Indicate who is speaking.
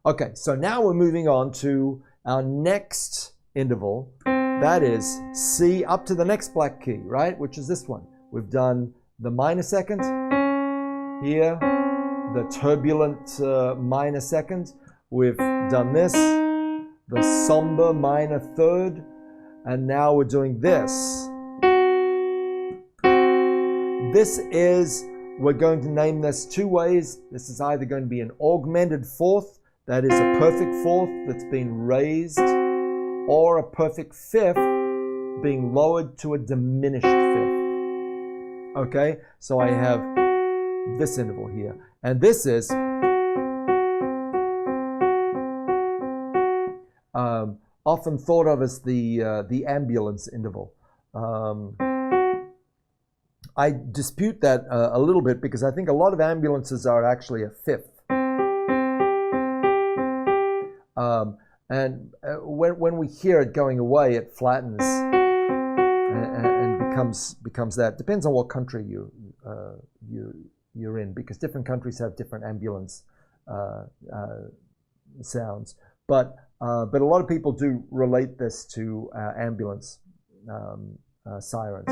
Speaker 1: Okay, so now we're moving on to our next interval. That is C up to the next black key, right? Which is this one. We've done the minor second here, the turbulent minor second. We've done this, the somber minor third, and now we're doing this. We're going to name this two ways. This is either going to be an augmented fourth, that is a perfect fourth that's been raised, or a perfect fifth being lowered to a diminished fifth. Okay, so I have this interval here, and this is often thought of as the ambulance interval. I dispute that a little bit because I think a lot of ambulances are actually a fifth. When we hear it going away, it flattens and becomes that. Depends on what country you're in, because different countries have different ambulance sounds. But a lot of people do relate this to ambulance sirens.